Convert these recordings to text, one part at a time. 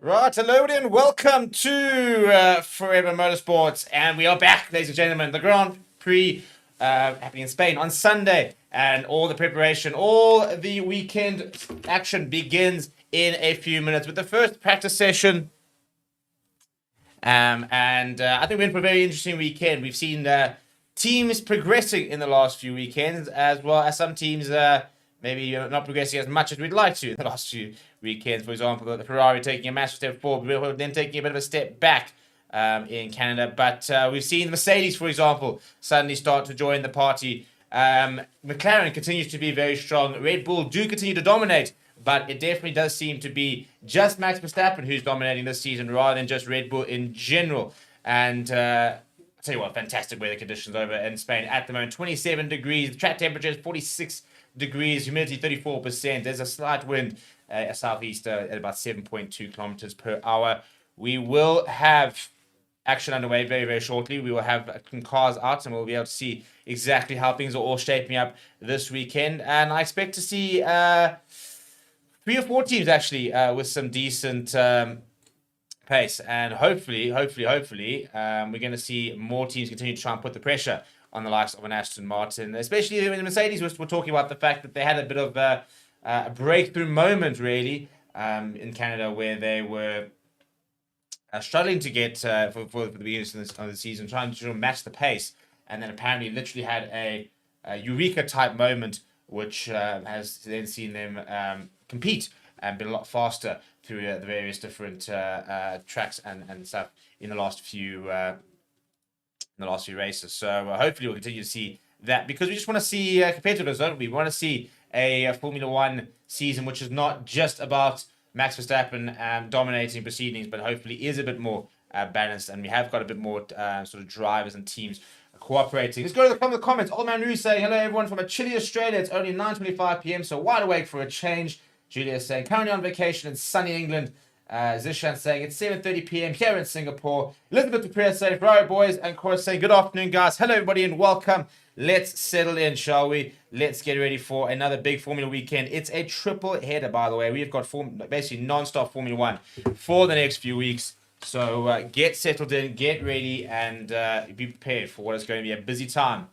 Right, hello and welcome to Forever Motorsports, and we are back, ladies and gentlemen. The Grand Prix happening in Spain on Sunday, and all the preparation, all the weekend action begins in a few minutes with the first practice session. I think we're in for a very interesting weekend. We've seen teams progressing in the last few weekends, as well as some teams maybe not progressing as much as we'd like to in the last few weekends. For example, the Ferrari taking a massive step forward, then taking a bit of a step back in Canada. But we've seen Mercedes, for example, suddenly start to join the party. McLaren continues to be very strong. Red Bull do continue to dominate. But it definitely does seem to be just Max Verstappen who's dominating this season rather than just Red Bull in general. And I'll tell you what, fantastic weather conditions over in Spain at the moment. 27 degrees, the track temperature is 46 degrees, humidity 34%. There's a slight wind, a southeast at about 7.2 kilometers per hour. We will have action underway very, very shortly. We will have some cars out and we'll be able to see exactly how things are all shaping up this weekend. And I expect to see 3 or 4 teams actually with some decent pace, and hopefully, we're going to see more teams continue to try and put the pressure on the likes of an Aston Martin, especially when Mercedes were talking about the fact that they had a bit of a breakthrough moment really in Canada where they were struggling to get for the beginning of the season, trying to match the pace, and then apparently literally had a eureka type moment which has then seen them compete and been a lot faster through the various different tracks and stuff in the last few races. So hopefully we'll continue to see that, because we just want to see competitors, don't we? We want to see a Formula One season which is not just about Max Verstappen dominating proceedings, but hopefully is a bit more balanced, and we have got a bit more sort of drivers and teams cooperating. Let's go to the comments. Old Man Roo saying, hello everyone from a chilly Australia. It's only 9:25 p.m, so wide awake for a change. Julia saying, currently on vacation in sunny England. Zishan saying, it's 7:30 p.m. here in Singapore. Elizabeth Dupre saying, Ferrari boys. And Cora saying, good afternoon guys. Hello everybody and welcome. Let's settle in, shall we? Let's get ready for another big Formula weekend. It's a triple header, by the way. We've got basically non-stop Formula One for the next few weeks. So get settled in, get ready, and be prepared for what is going to be a busy time.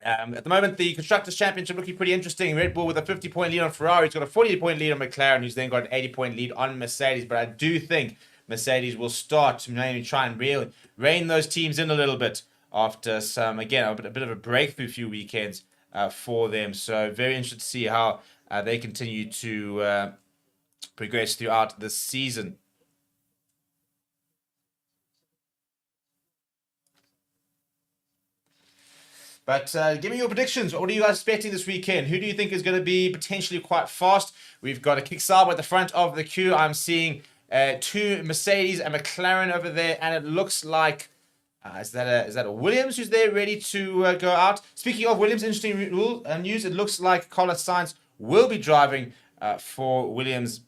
At the moment, the Constructors' Championship looking pretty interesting. Red Bull with a 50-point lead on Ferrari. It's got a 40-point lead on McLaren, who's then got an 80-point lead on Mercedes. But I do think Mercedes will start to maybe try and rein those teams in a little bit after some, again, a bit of a breakthrough few weekends for them. So very interested to see how they continue to progress throughout this season. But give me your predictions. What are you guys expecting this weekend? Who do you think is going to be potentially quite fast? We've got a Kickstarter at the front of the queue. I'm seeing 2 Mercedes and McLaren over there, and it looks like is that a Williams who's there ready to go out? Speaking of Williams, interesting news. It looks like Carlos Sainz will be driving for Williams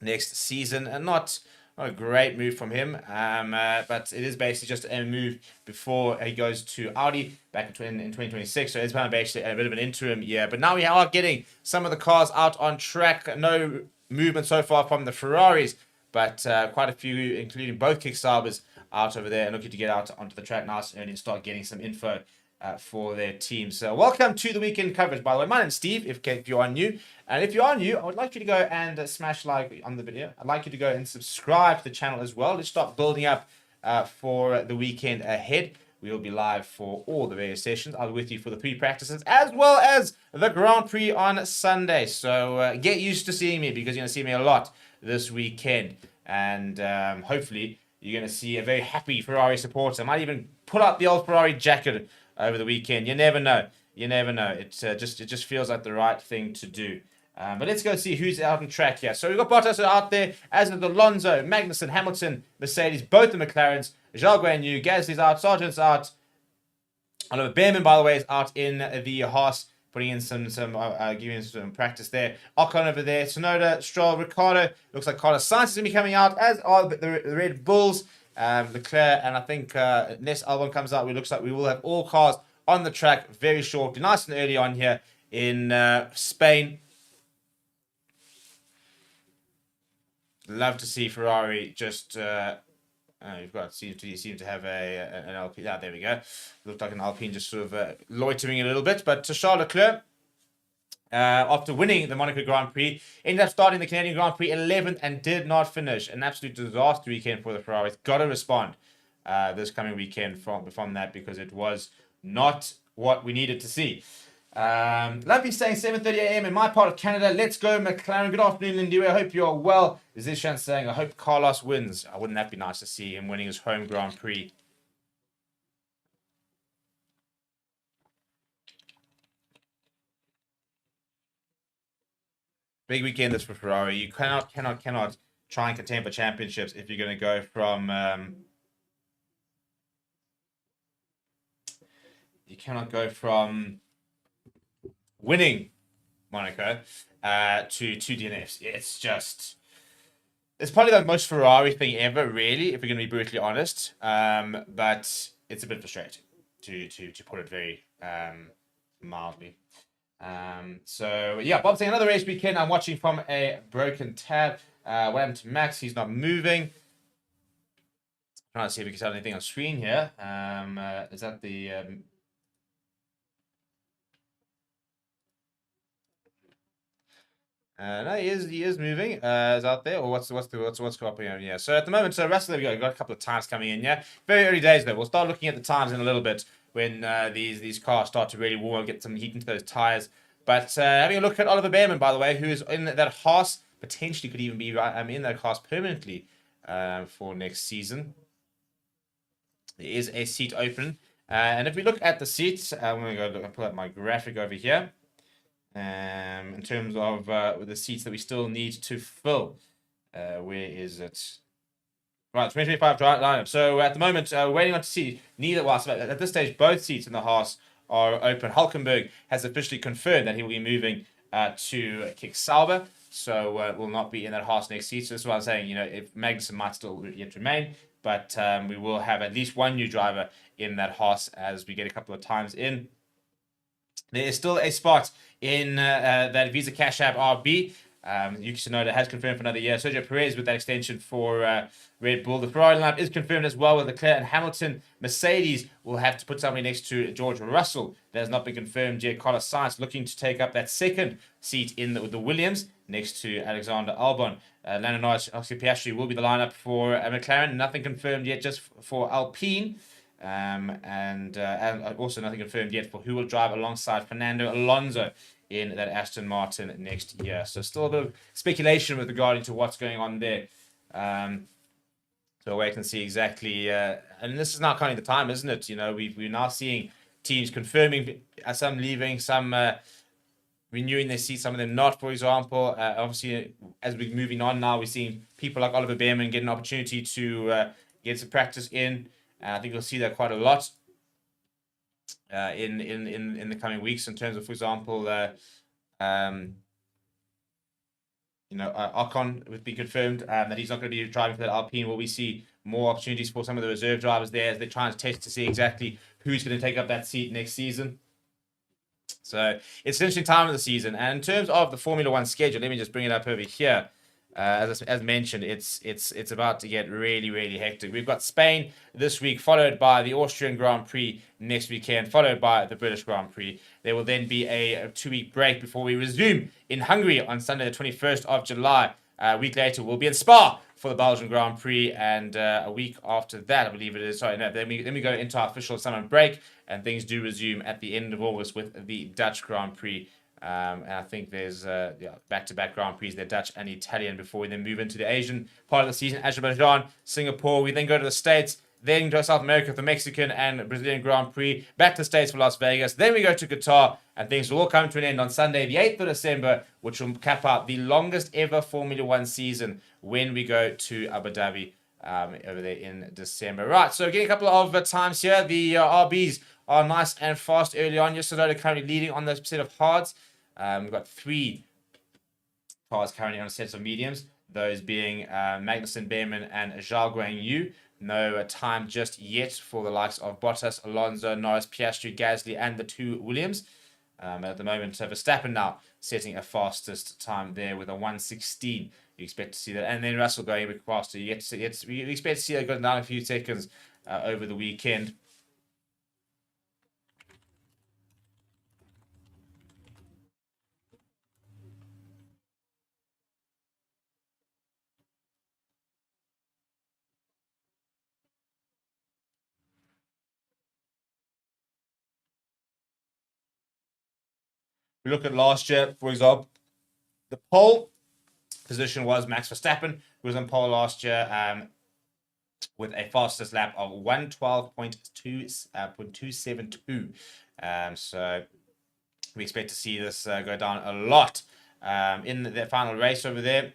next season, and not a great move from him, but it is basically just a move before he goes to Audi back in 2026. So it's kind of basically a bit of an interim year. But now we are getting some of the cars out on track. No movement so far from the Ferraris, but quite a few, including both Kickstarters, out over there and looking to get out onto the track nice and early and start getting some info for their team. So welcome to the weekend coverage, by the way. My name's Steve, if you are new. And if you are new, I would like you to go and smash like on the video. I'd like you to go and subscribe to the channel as well. Let's start building up for the weekend ahead. We will be live for all the various sessions. I'll be with you for the pre-practices as well as the Grand Prix on Sunday. So get used to seeing me, because you're going to see me a lot this weekend. And hopefully you're going to see a very happy Ferrari supporter. I might even put up the old Ferrari jacket over the weekend. You never know. You never know. It just feels like the right thing to do. But let's go see who's out on track here. So we've got Bottas out there, as is Alonso, Magnussen, Hamilton, Mercedes, both the McLarens. Zhou Guanyu, Gasly's out, Sargent's out. Oliver Behrman, by the way, is out in the Haas, putting in giving some practice there. Ocon over there, Tsunoda, Stroll, Ricciardo. Looks like Carlos Sainz is going to be coming out, as are the Red Bulls. Leclerc, and I think unless Albon comes out, it looks like we will have all cars on the track very shortly, nice and early on here in Spain. love to see Ferrari just. You've got seem to have an Alpine. Ah, there we go. Looked like an Alpine just sort of loitering a little bit. But to Charles Leclerc, after winning the Monaco Grand Prix, ended up starting the Canadian Grand Prix 11th and did not finish. An absolute disaster weekend for the Ferraris. Got to respond this coming weekend from that, because it was not what we needed to see. Lovely saying 7:30 a.m. in my part of Canada. Let's go, McLaren. Good afternoon, Lindy. I hope you're well. Zishan saying, I hope Carlos wins. Wouldn't that be nice to see him winning his home Grand Prix? Big weekend this for Ferrari. You cannot try and contend for championships if you're going to go from you cannot go from winning Monaco to two DNFs. It's probably the most Ferrari thing ever, really, if we're going to be brutally honest. But it's a bit frustrating to put it very mildly. So yeah, Bob saying another race weekend. I'm watching from a broken tab. What happened to Max? He's not moving. Trying to see if we can tell anything on screen here. Is that the no, he is moving. Is out there, or what's happening on? Yeah. So at the moment, so Russell, there we go. We've got a couple of times coming in. Yeah, very early days though. We'll start looking at the times in a little bit when these cars start to really warm, get some heat into those tires. But having a look at Oliver Bearman, by the way, who is in that Haas, potentially could even be in that Haas permanently for next season. There is a seat open, and if we look at the seats, I'm going to go pull up my graphic over here. In terms of the seats that we still need to fill. Where is it? Right, 2025 lineup. So at the moment, we're waiting on to see neither. Well, so at this stage, both seats in the Haas are open. Hulkenberg has officially confirmed that he will be moving to Kick Sauber, so will not be in that Haas next season. So this is what I'm saying. If Magnussen might still yet remain, but we will have at least one new driver in that Haas as we get a couple of times in. There is still a spot in that Visa Cash App RB. Yuki Tsunoda has confirmed for another year. Sergio Perez with that extension for Red Bull. The Ferrari lineup is confirmed as well with Leclerc and Hamilton. Mercedes will have to put somebody next to George Russell. That has not been confirmed yet. Carlos Sainz looking to take up that second seat in the Williams next to Alexander Albon. Lando Norris, Oscar Piastri will be the lineup for McLaren. Nothing confirmed yet just for Alpine. And also nothing confirmed yet for who will drive alongside Fernando Alonso in that Aston Martin next year. So still a bit of speculation with regarding to what's going on there. So wait and see exactly. And this is now kind of the time, isn't it? We're now seeing teams confirming, some leaving, some renewing their seats, some of them not, for example. Obviously, as we're moving on now, we're seeing people like Oliver Bearman get an opportunity to get some practice in. And I think you'll see that quite a lot in the coming weeks in terms of, for example, Ocon would be confirmed that he's not going to be driving for that Alpine. Will we see more opportunities for some of the reserve drivers there as they try and test to see exactly who's going to take up that seat next season? So it's an interesting time of the season. And in terms of the Formula One schedule, let me just bring it up over here. As mentioned, it's about to get really, really hectic. We've got Spain this week, followed by the Austrian Grand Prix next weekend, followed by the British Grand Prix. There will then be a 2-week break before we resume in Hungary on Sunday, the 21st of July. A week later, we'll be in Spa for the Belgian Grand Prix, and a week after that, I believe it is. Sorry, no, then we go into our official summer break, and things do resume at the end of August with the Dutch Grand Prix. And I think there's back-to-back Grand Prix, they're Dutch and Italian, before we then move into the Asian part of the season, Azerbaijan, Singapore. We then go to the States, then go to South America for the Mexican and Brazilian Grand Prix, back to the States for Las Vegas. Then we go to Qatar, and things will all come to an end on Sunday, the 8th of December, which will cap out the longest ever Formula One season when we go to Abu Dhabi over there in December. Right, so getting a couple of times here. The RBs are nice and fast early on. Tsunoda currently leading on those set of hards. We've got 3 cars currently on a set of mediums, those being Magnussen, Bearman, and Zhao Guanyu. No time just yet for the likes of Bottas, Alonso, Norris, Piastri, Gasly, and the 2 Williams. At the moment, Verstappen now setting a fastest time there with a 1:16. You expect to see that, and then Russell going a bit faster. You expect to see that go down a few seconds over the weekend. We look at last year, for example, the pole position was Max Verstappen, who was on pole last year with a fastest lap of 1:12.272. So we expect to see this go down a lot in the final race over there.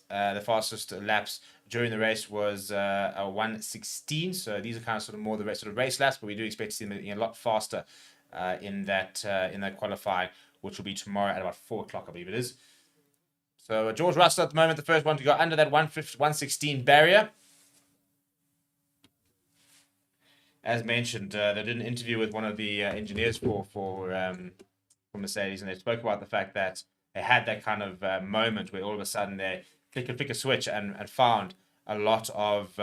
The fastest laps during the race was a 1:16. So these are kind of sort of more the sort of race laps, but we do expect to see them a lot faster in that qualifying, which will be tomorrow at about 4 o'clock, I believe it is. So George Russell at the moment, the first one to go under that 1:16 barrier. As mentioned, they did an interview with one of the engineers for Mercedes, and they spoke about the fact that they had that kind of moment where all of a sudden they flick a switch and found a lot of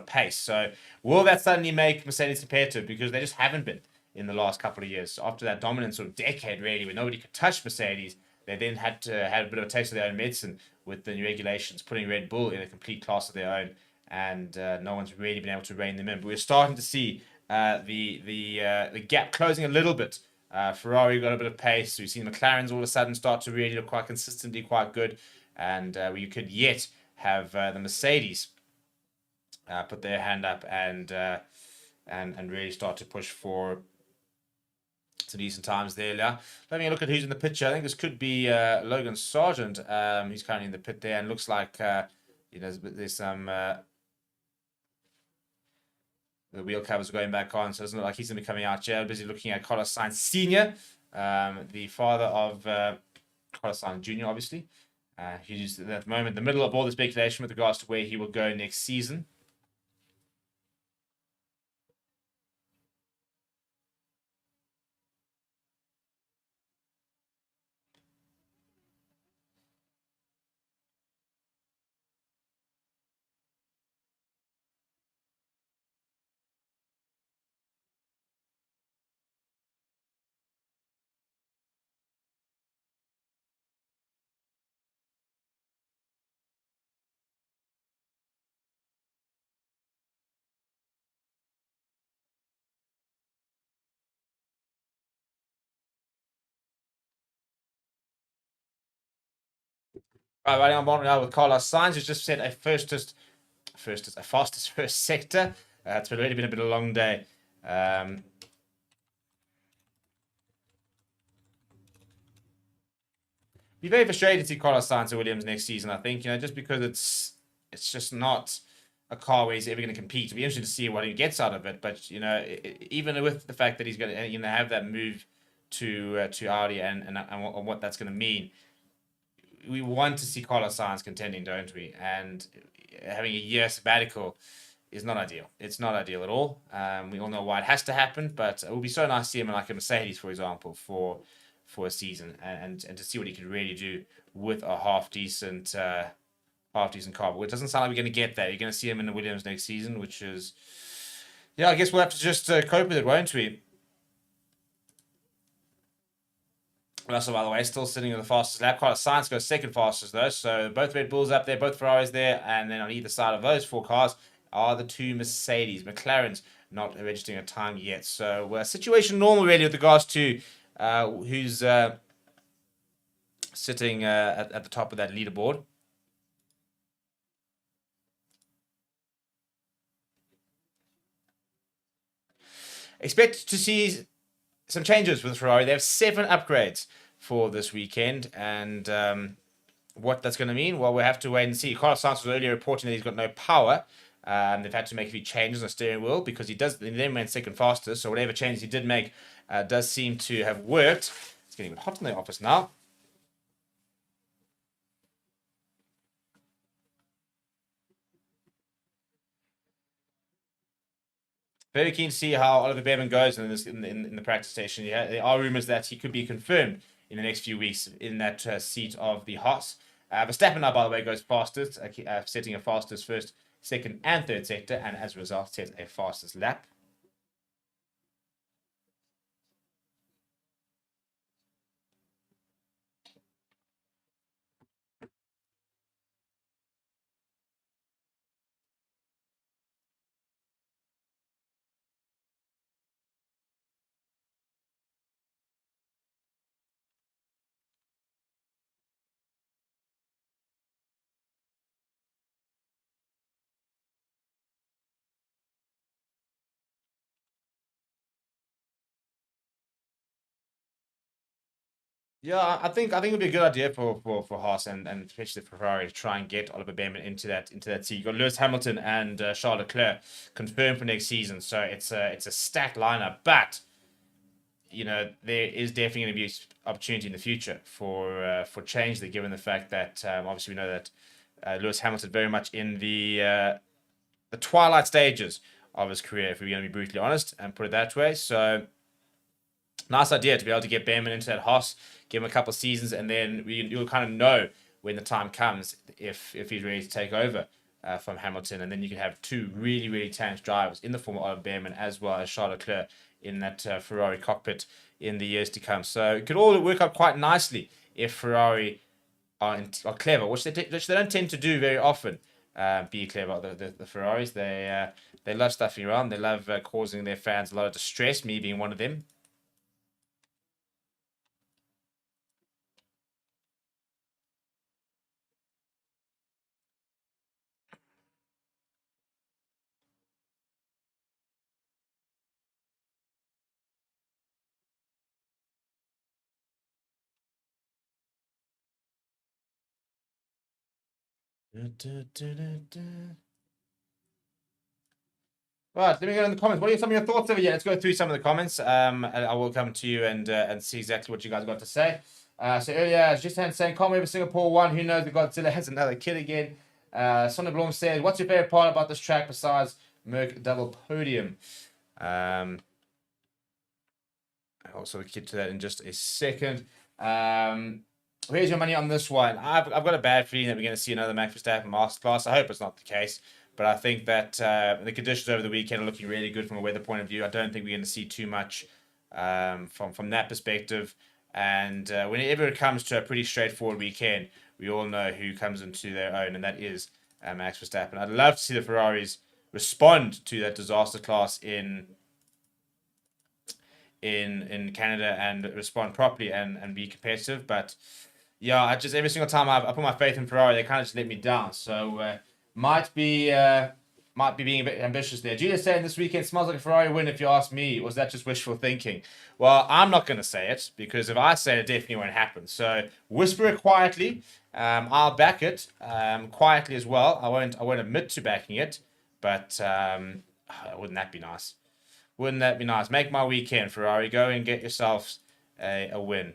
pace. So will that suddenly make Mercedes competitive? Because they just haven't been in the last couple of years. So after that dominant sort of decade, really, where nobody could touch Mercedes, they then had to have a bit of a taste of their own medicine with the new regulations, putting Red Bull in a complete class of their own, and no one's really been able to rein them in. But we're starting to see the gap closing a little bit. Ferrari got a bit of pace. We've seen McLaren's all of a sudden start to really look quite consistently quite good, and we could yet have the Mercedes put their hand up and really start to push for some decent times there. Yeah. Having a look at who's in the picture. I think this could be Logan Sargent. He's currently in the pit there, and looks like there's some the wheel covers are going back on, so it doesn't look like he's going to be coming out here. I'm busy looking at Carlos Sainz Sr., the father of Carlos Sainz Jr., obviously. He's at the moment in the middle of all the speculation with regards to where he will go next season. Right, riding on bottom now with Carlos Sainz, who's just set a fastest first sector. It's already been a bit of a long day. Be very frustrated to see Carlos Sainz at Williams next season. I think just because it's just not a car where he's ever going to compete. It'll be interesting to see what he gets out of it. But even with the fact that he's going to have that move to Audi and what that's going to mean, we want to see Carlos Sainz contending, don't we? And having a year sabbatical is not ideal. It's not ideal at all. We all know why it has to happen, but it would be so nice to see him in like a Mercedes, for example, for a season, and to see what he can really do with a half decent car. But it doesn't sound like we're going to get that. You're going to see him in the Williams next season, which is, yeah, I guess we'll have to just cope with it, won't we? Russell, by the way, still sitting in the fastest lap. Carlos Sainz goes second fastest, though. So both Red Bulls up there, both Ferraris there. And then on either side of those four cars are the two Mercedes. McLaren's not registering a time yet. So situation normal, really, with regards to who's sitting at the top of that leaderboard. Expect to see some changes with Ferrari. They have 7 upgrades for this weekend, and what that's going to mean, well, we'll have to wait and see. Carlos Sainz was earlier reporting that he's got no power. They've had to make a few changes on the steering wheel because he then went second fastest. So whatever changes he did make does seem to have worked. It's getting a bit hot in the office now. Very keen to see how Oliver Bearman goes in the practice station. Yeah, there are rumors that he could be confirmed in the next few weeks in that seat of the Haas. Verstappen now, by the way, goes fastest, setting a fastest first, second, and third sector, and as a result, sets a fastest lap. Yeah, I think it'd be a good idea for Haas and especially for Ferrari to try and get Oliver Bearman into that seat. You've got Lewis Hamilton and Charles Leclerc confirmed for next season, so it's a stacked lineup. But there is definitely going to be opportunity in the future for change. There, given the fact that obviously we know that Lewis Hamilton very much in the twilight stages of his career, if we're going to be brutally honest and put it that way. So nice idea to be able to get Bearman into that Haas, give him a couple of seasons, and then you'll kind of know when the time comes if he's ready to take over from Hamilton, and then you can have two really, really talented drivers in the form of Bearman as well as Charles Leclerc in that Ferrari cockpit in the years to come. So it could all work out quite nicely if Ferrari are clever, which they don't tend to do very often. Be clever. The Ferraris, they love stuffing around. They love causing their fans a lot of distress. Me being one of them. Right, let me go in the comments. What are some of your thoughts over here? Let's go through some of the comments. I will come to you and see exactly what you guys got to say. So earlier, just saying, can't wait for Singapore 1. Who knows, the Godzilla has another kid again. Sonny Blom said, what's your favorite part about this track besides Merc double podium? I'll also get to that in just a second. Where's your money on this one? I've got a bad feeling that we're going to see another Max Verstappen masterclass. I hope it's not the case. But I think that the conditions over the weekend are looking really good from a weather point of view. I don't think we're going to see too much from that perspective. And whenever it comes to a pretty straightforward weekend, we all know who comes into their own, and that is Max Verstappen. I'd love to see the Ferraris respond to that disaster class in Canada and respond properly and be competitive. But yeah, every single time I put my faith in Ferrari, they kind of just let me down. So might be being a bit ambitious there. Julia's saying this weekend smells like a Ferrari win. If you ask me, was that just wishful thinking? Well, I'm not going to say it because if I say it, it definitely won't happen. So whisper it quietly. I'll back it quietly as well. I won't admit to backing it, but wouldn't that be nice? Wouldn't that be nice? Make my weekend, Ferrari. Go and get yourselves a win.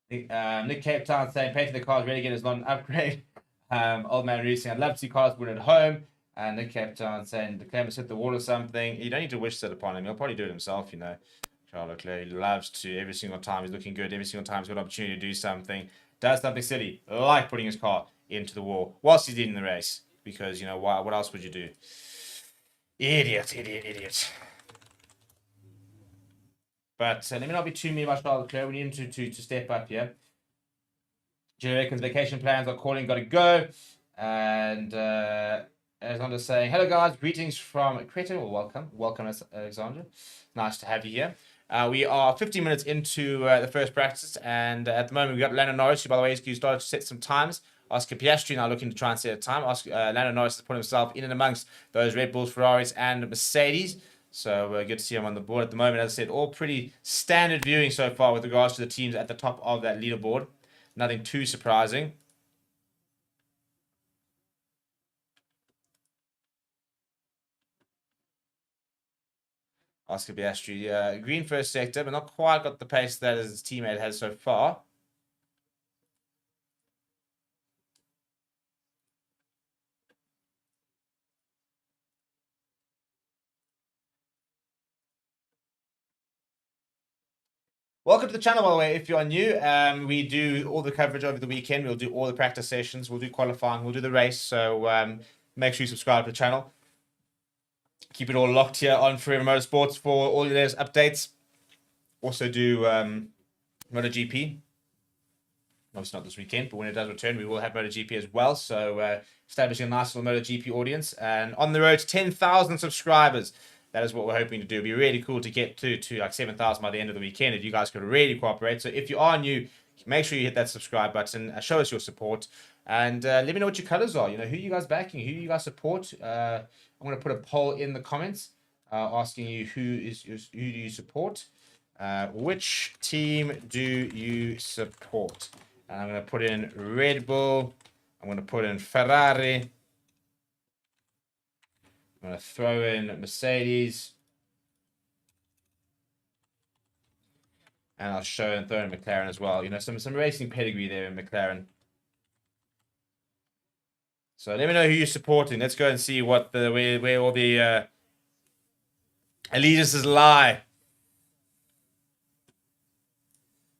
Nick Cape Town saying, painting the cars ready again is not an upgrade. Old man racing, I'd love to see cars win at home. And Nick Cape Town saying, the Clemens hit the wall or something. You don't need to wish that upon him. He'll probably do it himself, Charles Leclerc, he loves to, every single time he's looking good, every single time he's got an opportunity to do something, does something silly, like putting his car into the wall whilst he's leading the race. Because, what else would you do? Idiot. But let me not be too mean about Charles Leclerc. We need him to step up here. Jerry reckons vacation plans are calling, got to go. And Alexander saying, hello guys, greetings from Creta. Well, welcome, Alexander. Nice to have you here. We are 15 minutes into the first practice, and at the moment we've got Lando Norris, who by the way is started to set some times. Oscar Piastri now looking to try and set a time. Lando Norris has put himself in and amongst those Red Bulls, Ferraris, and Mercedes. So good to see him on the board at the moment. As I said, all pretty standard viewing so far with regards to the teams at the top of that leaderboard. Nothing too surprising. Oscar Piastri, green first sector, but not quite got the pace that his teammate has so far. Welcome to the channel, by the way, if you're new. We do all the coverage over the weekend. We'll do all the practice sessions. We'll do qualifying. We'll do the race. So make sure you subscribe to the channel. Keep it all locked here on Forever Motorsports for all your latest updates. Also do Moto GP. Obviously not this weekend, but when it does return, we will have Moto GP as well. So establishing a nice little Moto GP audience. And on the road to 10,000 subscribers. That is what we're hoping to do. It'd be really cool to get to like 7,000 by the end of the weekend if you guys could really cooperate. So if you are new, make sure you hit that subscribe button. Show us your support. And let me know what your colors are. You know, who you guys backing? Who you guys support? I'm going to put a poll in the comments asking you who do you support? Which team do you support? And I'm going to put in Red Bull. I'm going to put in Ferrari. I'm going to throw in Mercedes. And I'll show and throw in McLaren as well. You know, some racing pedigree there in McLaren. So let me know who you're supporting. Let's go and see what where all the allegiances lie.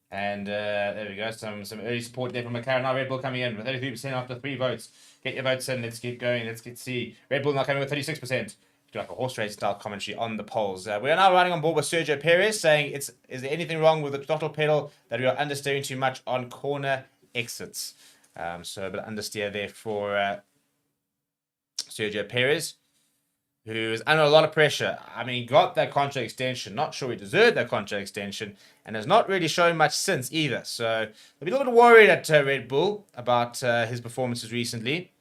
And there we go. Some early support there from McLaren. Now Red Bull coming in with 33% after 3 votes. Get your votes in. Let's get going. Let's see. Red Bull now coming with 36%. Do like a horse race style commentary on the polls. We are now running on board with Sergio Perez saying, is there anything wrong with the throttle pedal that we are understeering too much on corner exits? So a bit of understeer there for Sergio Perez, who is under a lot of pressure. I mean, he got that contract extension. Not sure he deserved that contract extension. And has not really shown much since either. So I'll be a little bit worried at Red Bull about his performances recently.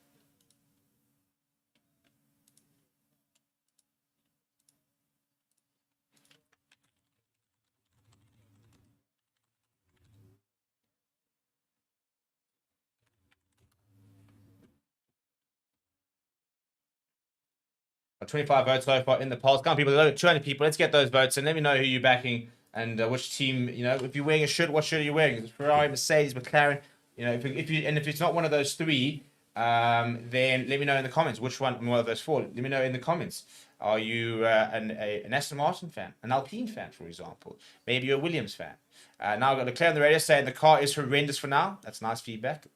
Got 25 votes so far in the polls. Come people, 200 people. Let's get those votes and let me know who you're backing. And which team, you know, if you're wearing a shirt, what shirt are you wearing? It's Ferrari, Mercedes, McLaren. You know, if it's not one of those three, then let me know in the comments which one of those four. Let me know in the comments. Are you an Aston Martin fan, an Alpine fan, for example? Maybe you're a Williams fan. Now I've got Leclerc on the radio saying the car is horrendous for now. That's nice feedback.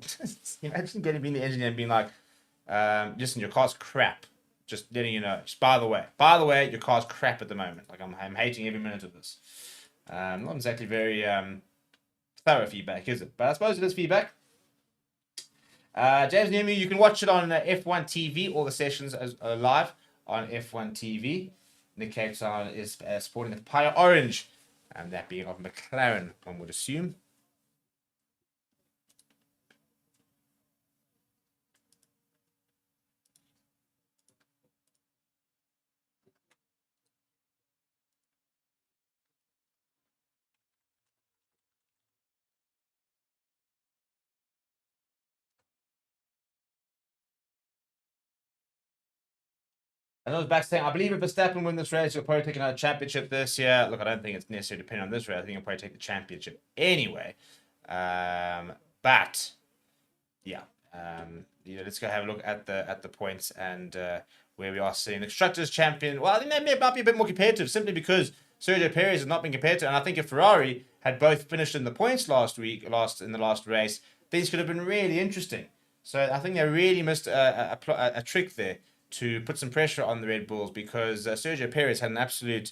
Imagine being the engineer and being like, listen, your car's crap. Just letting you know. Just by the way, your car's crap at the moment. Like I'm hating every minute of this. Not exactly very thorough feedback, is it? But I suppose it is feedback. James Nemu, you can watch it on F1 TV. All the sessions are live on F1 TV. Nick Cape Town is sporting the Papaya Orange, and that being of McLaren, one would assume. And I was back saying, I believe if Verstappen wins this race, he'll probably take another championship this year. Look, I don't think it's necessarily dependent on this race. I think he'll probably take the championship anyway. But yeah, you know, let's go have a look at the points and where we are sitting. The constructors champion. Well, I think that might be a bit more competitive simply because Sergio Perez has not been competitive, and I think if Ferrari had both finished in the points in the last race, things could have been really interesting. So I think they really missed a trick there to put some pressure on the Red Bulls because Sergio Perez had an absolute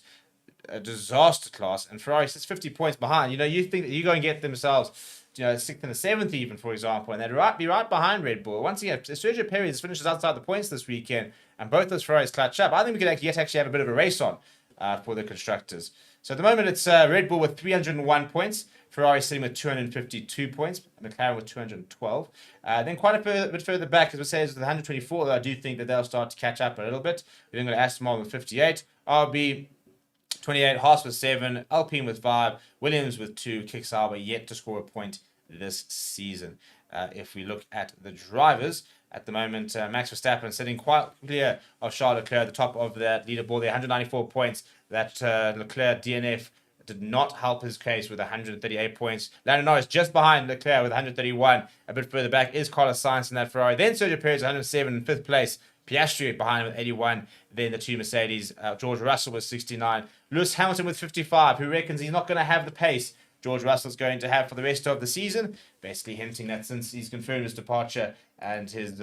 disaster class and Ferrari sits 50 points behind. You know, you think that you go and get themselves, you know, 6th and 7th even, for example, and they'd be right behind Red Bull. Once again, if Sergio Perez finishes outside the points this weekend and both those Ferraris clutch up, I think we could actually have a bit of a race on for the constructors. So at the moment, it's Red Bull with 301 points, Ferrari sitting with 252 points, McLaren with 212. Then quite a bit further back, as we say, is with 124, though I do think that they'll start to catch up a little bit. We're then going to Aston Martin with 58, RB 28, Haas with 7, Alpine with 5, Williams with 2, Kick Sauber yet to score a point this season. If we look at the drivers, at the moment, Max Verstappen sitting quite clear of Charles Leclerc at the top of that leaderboard there, 194 points. That Leclerc DNF did not help his case with 138 points. Lando Norris just behind Leclerc with 131. A bit further back is Carlos Sainz in that Ferrari. Then Sergio Perez 107 in 5th place. Piastri behind him with 81. Then the two Mercedes. George Russell with 69. Lewis Hamilton with 55, who reckons he's not going to have the pace George Russell's going to have for the rest of the season, basically hinting that since he's confirmed his departure and his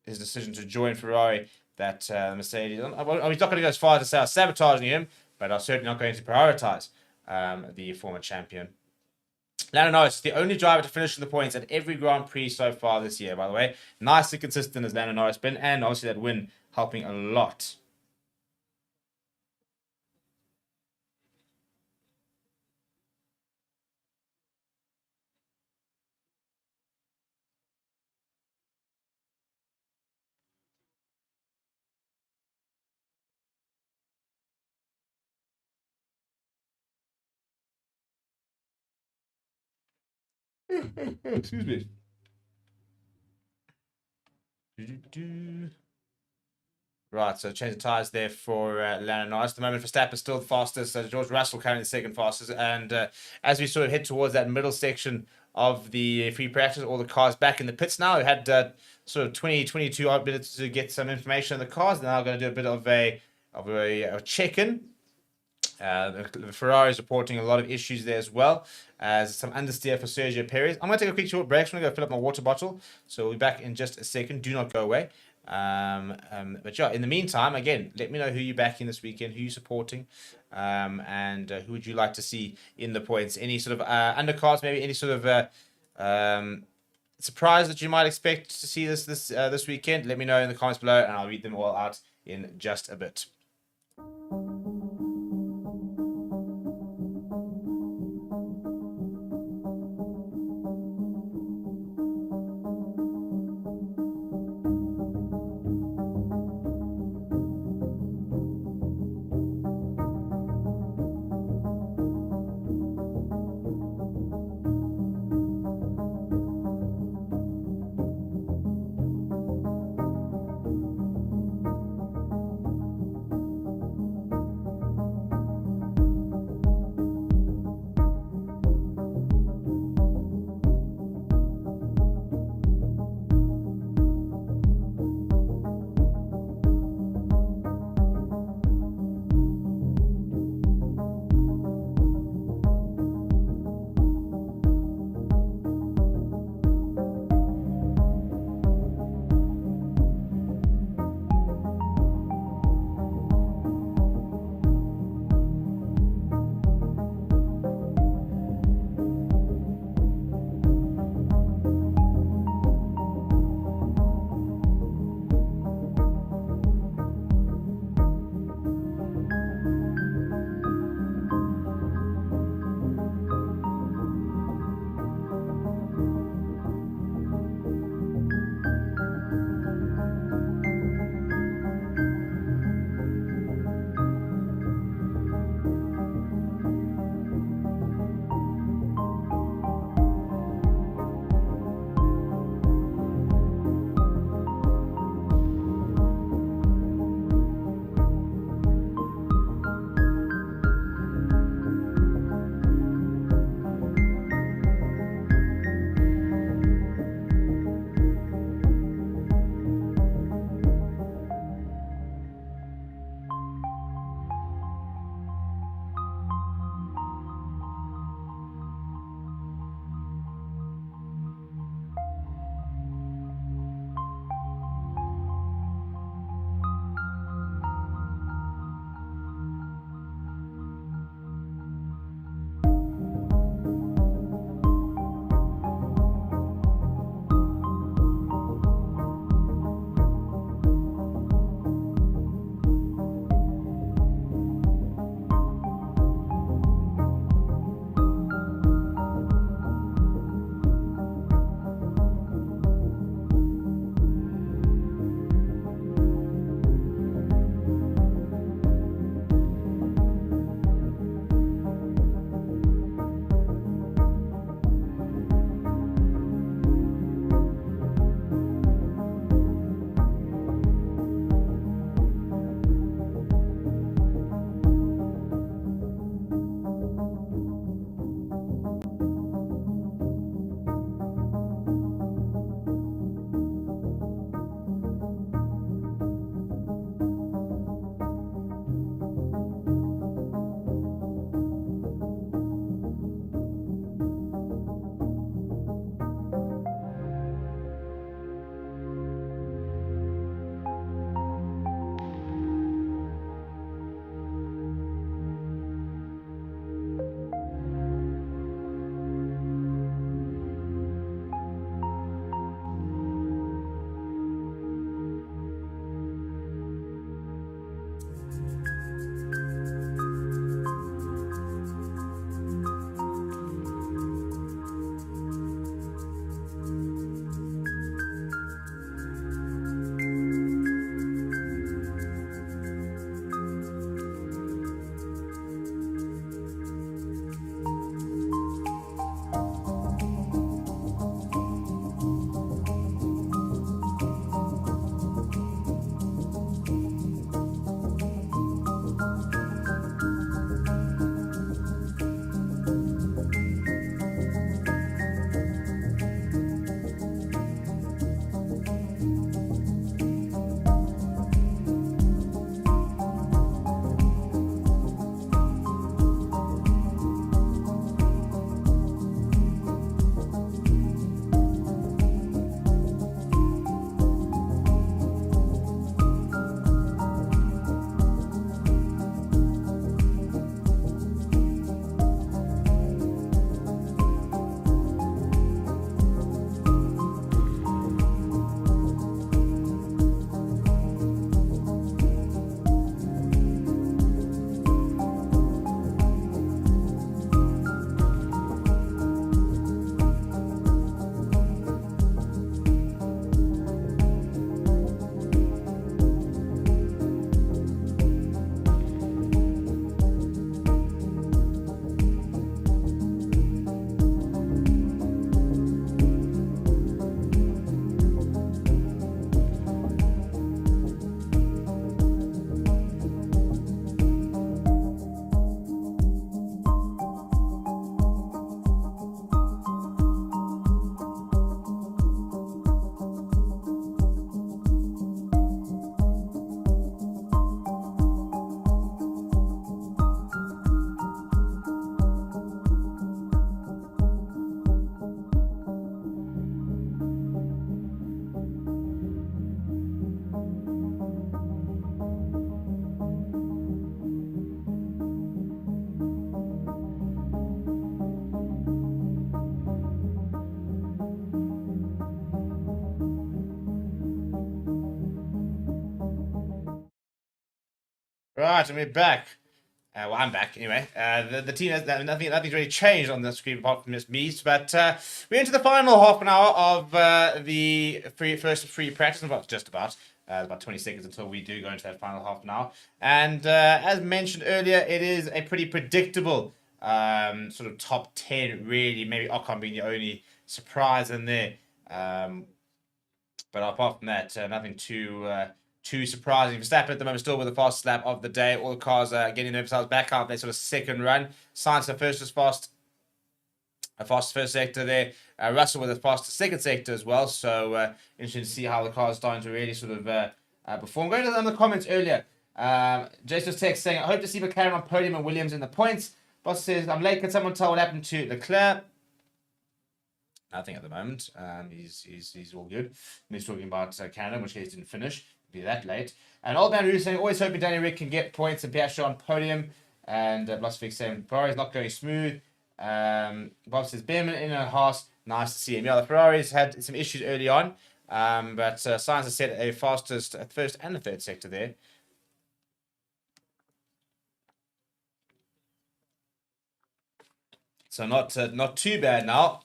decision to join Ferrari, that Mercedes, he's not going to go as far as to say are sabotaging him, but are certainly not going to prioritize the former champion. Lando Norris is the only driver to finish in the points at every Grand Prix so far this year, by the way. Nice and consistent as Lando Norris been, and obviously that win helping a lot. Excuse me. Right, so change the tyres there for Lando Norris. At the moment, Verstappen still the fastest. George Russell currently the second fastest. And as we sort of head towards that middle section of the free practice, all the cars back in the pits now. We had sort of 22 odd minutes to get some information on the cars. They're now going to do a bit of a check-in. The Ferrari is reporting a lot of issues there as well as some understeer for Sergio Perez. I'm going to take a quick short break. I'm going to go fill up my water bottle. So we'll be back in just a second. Do not go away. But yeah, in the meantime, again, let me know who you're backing this weekend, who you're supporting, and who would you like to see in the points. Any sort of undercards, maybe any sort of surprise that you might expect to see this weekend. Let me know in the comments below, and I'll read them all out in just a bit. Right, and we're back. Well, I'm back anyway. The team has nothing's really changed on the screen apart from just me. But we're into the final half an hour of the first free practice. Well, just about. About 20 seconds until we do go into that final half an hour. And as mentioned earlier, it is a pretty predictable sort of top 10, really. Maybe Ocon being the only surprise in there. But apart from that, nothing too surprising. Verstappen at the moment still with the fastest lap of the day. All the cars are getting themselves back out their sort of second run. Sainz the fastest first sector there. Russell with the fastest second sector as well. So interesting to see how the car is starting to really sort of perform. Going to the comments earlier. Jason's text saying, I hope to see McLaren on podium and Williams in the points. Boss says, I'm late. Can someone tell what happened to Leclerc? Nothing at the moment. He's all good. He's talking about Canada, which he didn't finish. Be that late. And Old Man Rude saying, always hoping Danny Rick can get points and Piastri on podium. And Blusfix saying, Ferrari's not going smooth. Bob says, Behrman in a Haas. Nice to see him. Yeah, the Ferraris had some issues early on. But Sainz has set a fastest at first and the third sector there. So not too bad now.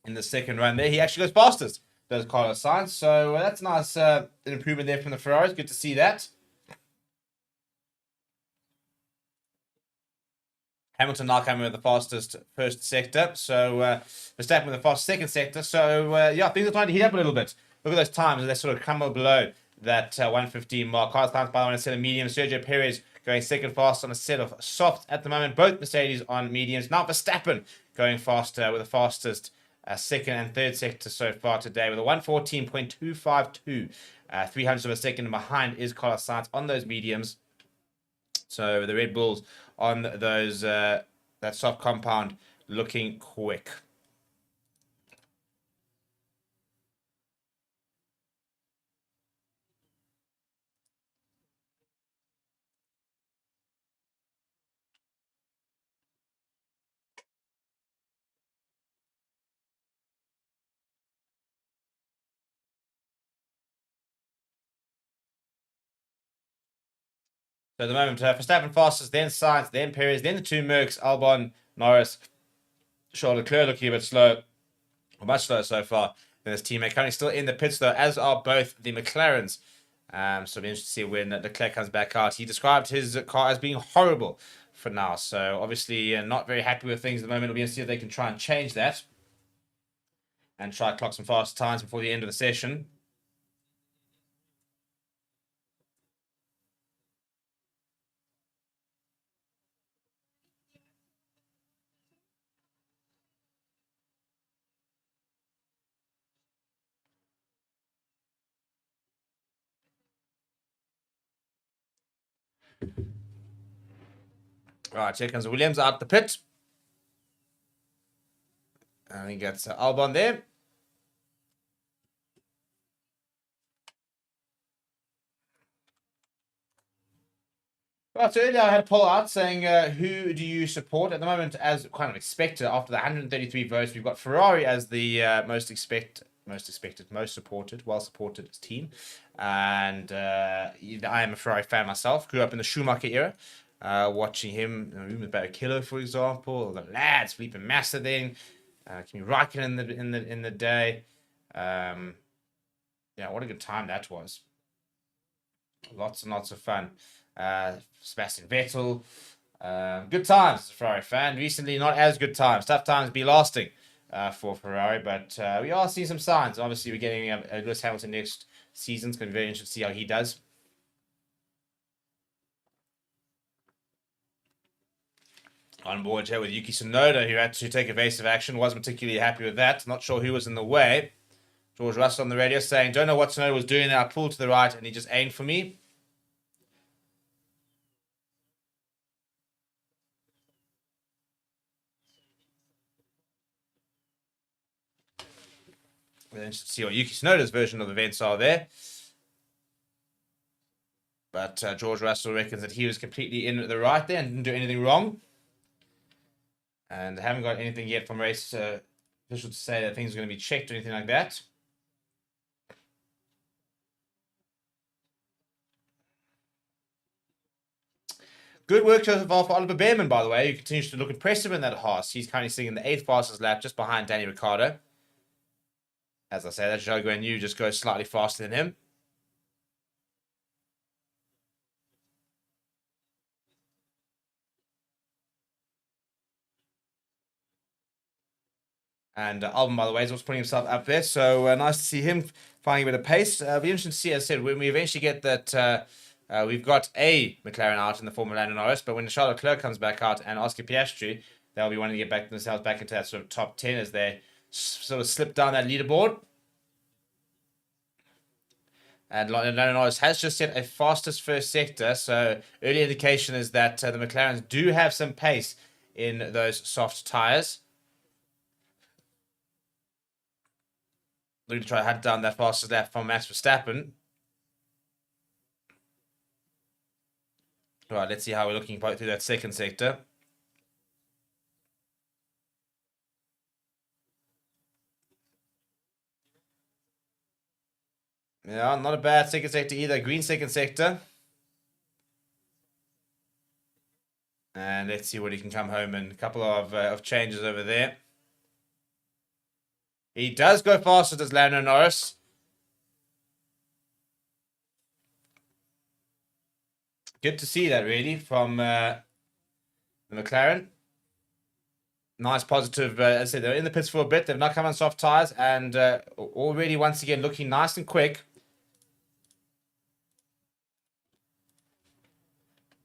In the second run there, he actually goes fastest, does Carlos Sainz. So that's nice, an improvement there from the Ferraris. Good to see that. Hamilton now coming with the fastest first sector. So Verstappen with the fastest second sector. So yeah, things are starting to heat up a little bit. Look at those times. They sort of come below that 115 mark. Carlos Sainz by the way on a set of mediums. Sergio Perez going second fast on a set of softs at the moment. Both Mercedes on mediums. Now Verstappen going faster with the fastest second and third sector so far today with a 114.252. 300 of a second behind is Carlos Sainz on those mediums. So the Red Bulls on those that soft compound looking quick. So at the moment, Verstappen fastest, then Sainz, then Perez, then the two Mercs, Albon, Norris, Charles Leclerc looking a bit slow, or much slower so far than his teammate. Currently still in the pits though, as are both the McLarens. So it'll be interesting to see when Leclerc comes back out. He described his car as being horrible for now. So obviously not very happy with things at the moment. It'll be interesting to see if they can try and change that. And try to clock some fast times before the end of the session. Right, here comes Williams out the pit. And he gets Albon there. Right, so earlier I had a poll out saying who do you support at the moment, as kind of expected after the 133 votes. We've got Ferrari as the most supported, well-supported team. And I am a Ferrari fan myself. Grew up in the Schumacher era. Watching him, with Barrichello, for example, the lads, Felipe Massa then, Kimi Raikkonen in the day. Yeah, what a good time that was. Lots and lots of fun. Sebastian Vettel, good times as a Ferrari fan. Recently, not as good times. Tough times be lasting for Ferrari, but we are seeing some signs. Obviously, we're getting Lewis Hamilton next season. It's going to be very interesting to see how he does. On board here with Yuki Tsunoda, who had to take evasive action, wasn't particularly happy with that. Not sure who was in the way. George Russell on the radio saying, don't know what Tsunoda was doing there. I pulled to the right and he just aimed for me. We're interested to see what Yuki Tsunoda's version of events are there. But George Russell reckons that he was completely in the right there and didn't do anything wrong. And haven't got anything yet from race official to say that things are going to be checked or anything like that. Good work so far for Oliver Bearman, by the way, who continues to look impressive in that Haas. He's currently sitting in the 8th fastest lap, just behind Danny Ricciardo. As I say, that Zhou Guanyu just goes slightly faster than him. And Albon, by the way, is also putting himself up there. So nice to see him finding a bit of pace. It'll be interesting to see, as I said, when we eventually get that we've got a McLaren out in the form of Lando Norris, but when Charles Leclerc comes back out and Oscar Piastri, they'll be wanting to get themselves back into that sort of top 10 as they sort of slip down that leaderboard. And Lando Norris has just set a fastest first sector, so early indication is that the McLarens do have some pace in those soft tyres. Looking to try to hunt down that fastest lap from Max Verstappen. Right, let's see how we're looking through that second sector. Yeah, not a bad second sector either. Green second sector. And let's see what he can come home in. A couple of changes over there. He does go faster, does Lando Norris. Good to see that, really, from the McLaren. Nice positive. As I said, they're in the pits for a bit. They've not come on soft tyres. And already, once again, looking nice and quick.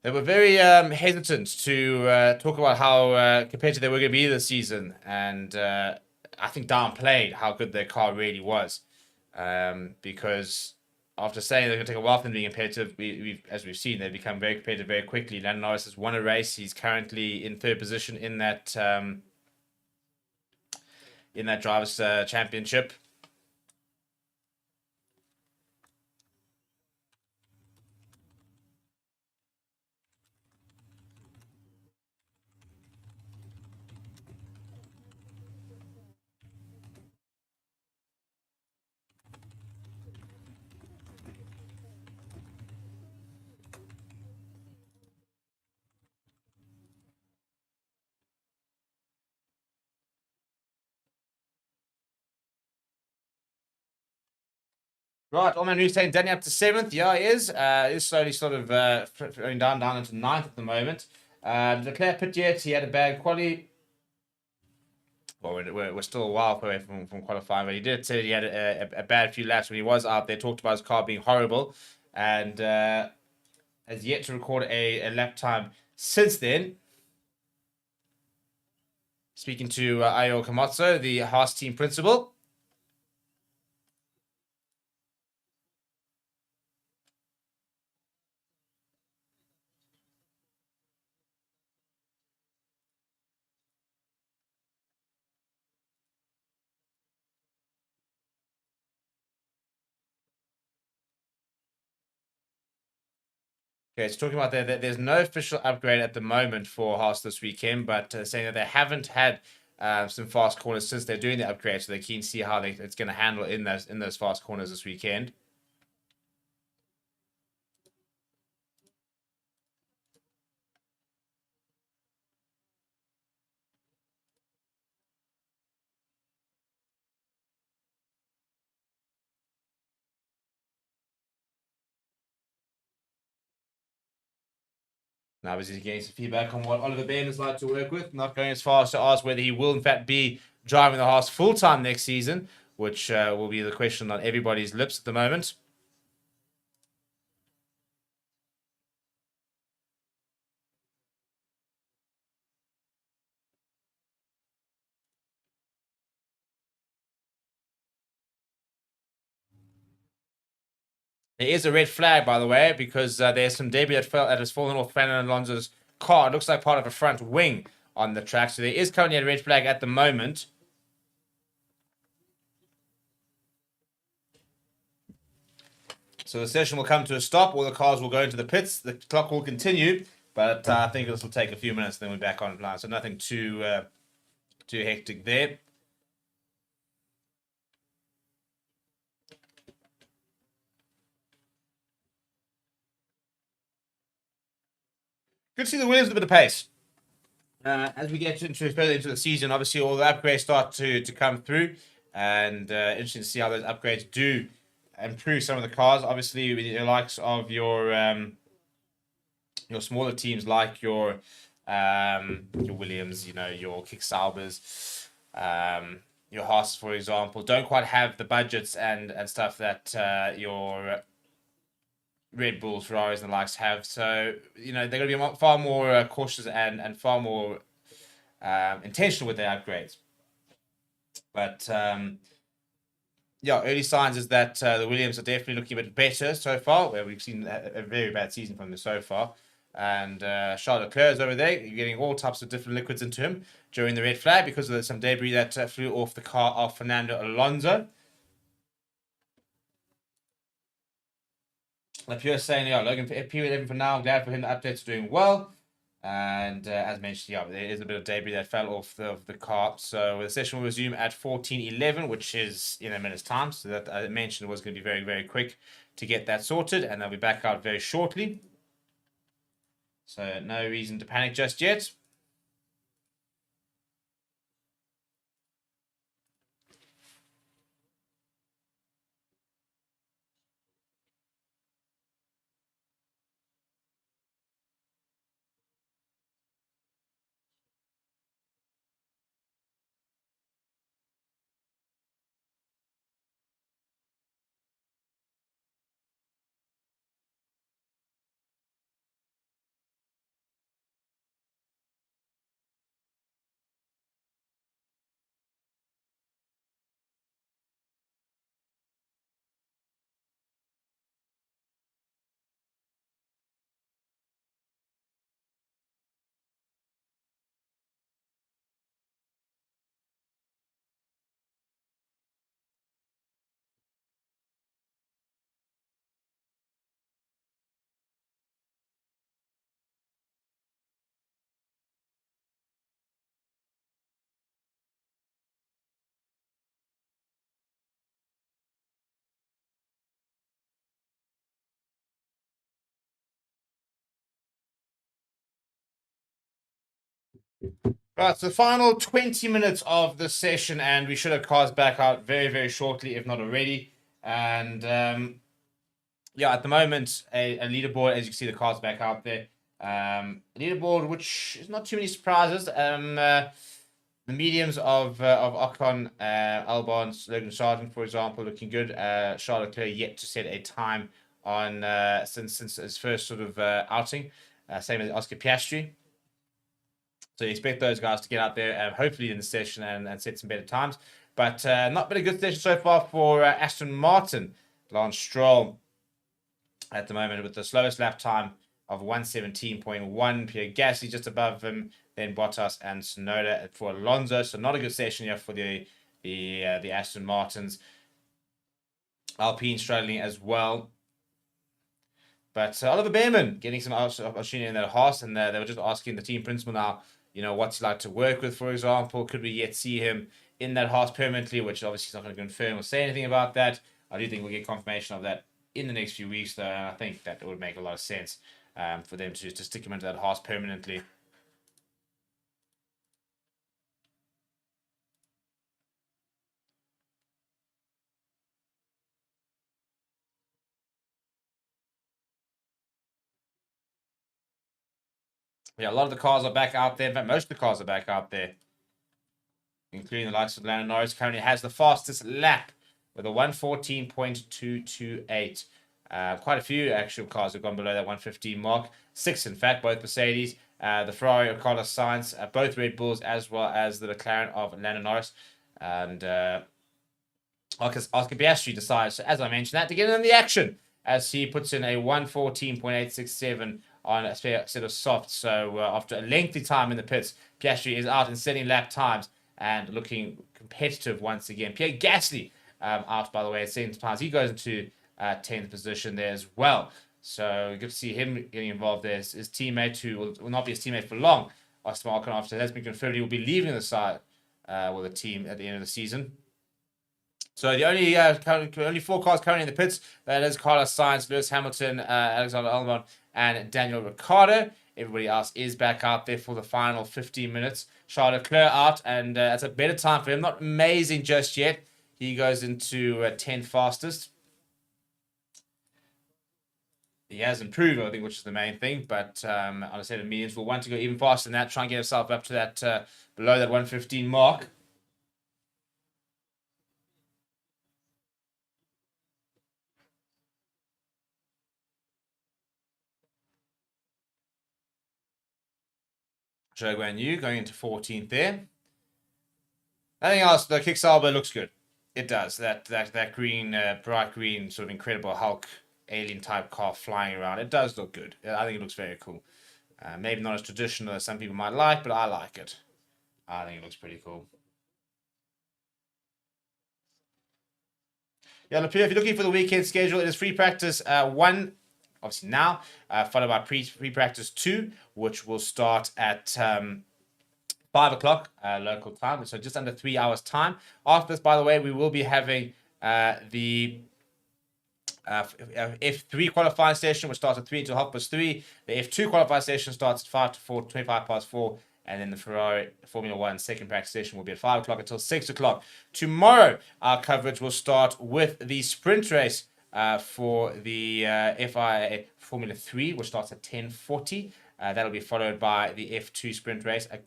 They were very hesitant to talk about how competitive they were going to be this season. And I think downplayed how good their car really was. Because after saying they're going to take a while from being competitive, as we've seen, they've become very competitive very quickly. Lando Norris has won a race. He's currently in 3rd position in that drivers' championship. Right, Allman Reed saying Danny up to 7th. Yeah, he is. Is slowly sort of going down into 9th at the moment. Leclerc pit yet. He had a bad quali. Well, we're still a while away from qualifying, but he did say he had a bad few laps when he was out there. Talked about his car being horrible, and has yet to record a lap time since then. Speaking to Ayo Komatsu, the Haas team principal. Okay, so talking about that, there's no official upgrade at the moment for Haas this weekend, but saying that they haven't had some fast corners since they're doing the upgrade, so they're keen to see how it's going to handle in those fast corners this weekend. Now, obviously, getting some feedback on what Oliver Bearman is like to work with. Not going as far as to ask whether he will, in fact, be driving the Haas full-time next season, which will be the question on everybody's lips at the moment. There is a red flag, by the way, because there's some debris that has fallen off Fernando Alonso's car. It looks like part of a front wing on the track. So there is currently a red flag at the moment. So the session will come to a stop. All the cars will go into the pits. The clock will continue, but I think this will take a few minutes. Then we're back online. So nothing too hectic there. Good to see the Williams with a bit of pace. As we get further into the season, obviously all the upgrades start to come through, and interesting to see how those upgrades do improve some of the cars. Obviously, with the likes of your smaller teams like your Williams, your Kick Saubers, your Haas, for example, don't quite have the budgets and stuff that your Red Bulls, Ferraris, and the likes have. So, they're going to be far more cautious and far more intentional with their upgrades. But, early signs is that the Williams are definitely looking a bit better so far, where we've seen a very bad season from them so far. And Charles Leclerc is over there. You're getting all types of different liquids into him during the red flag because of some debris that flew off the car of Fernando Alonso. Like you're saying, Logan for FP1 for now. I'm glad for him. The updates are doing well. And as mentioned, there is a bit of debris that fell off the car. So the session will resume at 14:11, which is in a minute's time. So that I mentioned was going to be very, very quick to get that sorted. And they'll be back out very shortly. So no reason to panic just yet. Right, so the final 20 minutes of the session, and we should have cars back out very, very shortly, if not already. And at the moment, a leaderboard, as you can see, the cars back out there. Leaderboard, which is not too many surprises. The mediums of Ocon, Albon, Logan Sargent, for example, looking good. Charles Leclerc yet to set a time on since his first sort of outing. Same as Oscar Piastri. So you expect those guys to get out there, hopefully in the session and set some better times. But not been a good session so far for Aston Martin. Lance Stroll at the moment with the slowest lap time of 1:17.1. Pierre Gasly just above him, then Bottas and Tsunoda for Alonso. So not a good session here for the Aston Martins. Alpine struggling as well. But Oliver Bearman getting some opportunity in that Haas, and they were just asking the team principal now, what's he like to work with, for example. Could we yet see him in that Haas permanently, which obviously he's not going to confirm or say anything about that. I do think we'll get confirmation of that in the next few weeks, though, and I think that it would make a lot of sense for them to stick him into that Haas permanently. Yeah, a lot of the cars are back out there. In fact, most of the cars are back out there, including the likes of Lando Norris. Currently has the fastest lap with a 1:14.228. Quite a few actual cars have gone below that 1:15 mark. 6, in fact, both Mercedes, the Ferrari of Carlos Sainz, both Red Bulls, as well as the McLaren of Lando Norris. And Oscar Piastri decides, as I mentioned, that to get in the action as he puts in a 1:14.867 on a set of softs. So after a lengthy time in the pits, Piastri is out in setting lap times and looking competitive once again. Pierre Gasly out, by the way, at 7 times. He goes into 10th position there as well. So good to see him getting involved there. His teammate, who will not be his teammate for long, Oscar Ocon, after that's been confirmed, he will be leaving the side with the team at the end of the season. So the only 4 cars currently in the pits, that is Carlos Sainz, Lewis Hamilton, Alexander Albon, and Daniel Ricciardo. Everybody else is back out there for the final 15 minutes. Charles Leclerc out, and it's a better time for him. Not amazing just yet. He goes into 10 fastest. He has improved, I think, which is the main thing. But on a set of mediums, we'll want to go even faster than that. Try and get himself up to that below that 115 mark. Zhou Guan Yu going into 14th there. Nothing else. The Kickstarter looks good. It does. That green, bright green, sort of Incredible Hulk alien type car flying around. It does look good. I think it looks very cool. Maybe not as traditional as some people might like, but I like it. I think it looks pretty cool. Yeah, if you're looking for the weekend schedule, it is free practice 1, obviously now, followed by free practice 2, which will start at 5 o'clock local time, so just under 3 hours time. After this, by the way, we will be having the F3 qualifying session, which starts at 3 until 3:30. The F2 qualifying session starts at 5 to 4, 25 past 4. And then the Ferrari Formula 1 second practice session will be at 5 o'clock until 6 o'clock. Tomorrow, our coverage will start with the sprint race for the FIA Formula 3, which starts at 10:40. That'll be followed by the F2 sprint race at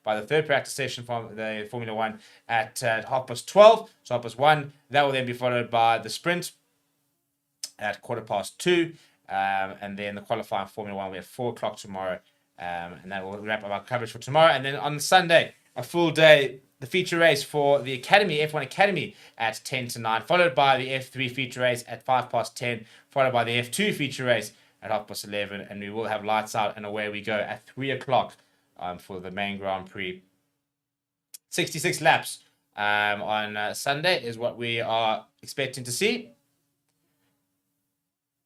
by the third practice session from the Formula 1 at 12:30. So 1:30. That will then be followed by the sprint at 2:15. And then the qualifying Formula 1 will be at 4 o'clock tomorrow. And that will wrap up our coverage for tomorrow. And then on Sunday, a full day, the feature race for the Academy, F1 Academy at 10 to 9, followed by the F3 feature race at 10:05, followed by the F2 feature race at 11:30. And we will have lights out and away we go at 3 o'clock for the main Grand Prix. 66 laps on Sunday is what we are expecting to see.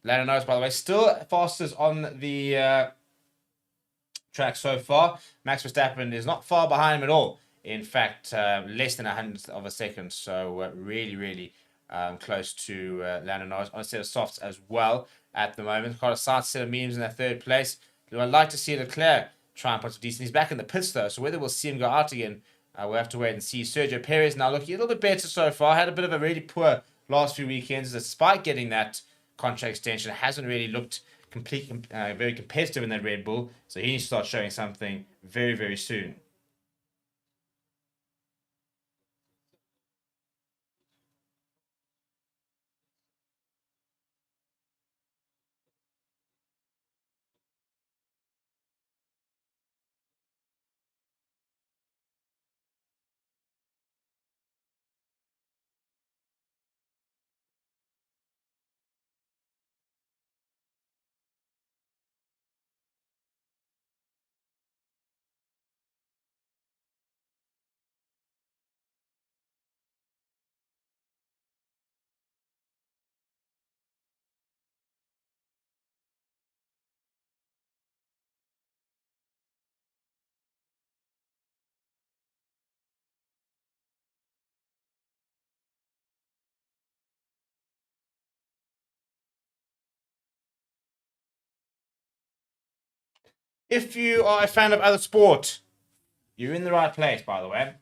Lando Norris, by the way, still fastest on the track so far. Max Verstappen is not far behind him at all. In fact, less than 100th of a second. So really close to Lando Norris on a set of softs as well at the moment. Got a set of mediums in that third place. I'd like to see Leclerc try and put some decent. He's back in the pits though, so whether we'll see him go out again, we'll have to wait and see. Sergio Perez now looking a little bit better so far. Had a bit of a really poor last few weekends. Despite getting that contract extension, hasn't really looked very competitive in that Red Bull, so he needs to start showing something very soon. If you are a fan of other sport, you're in the right place, by the way,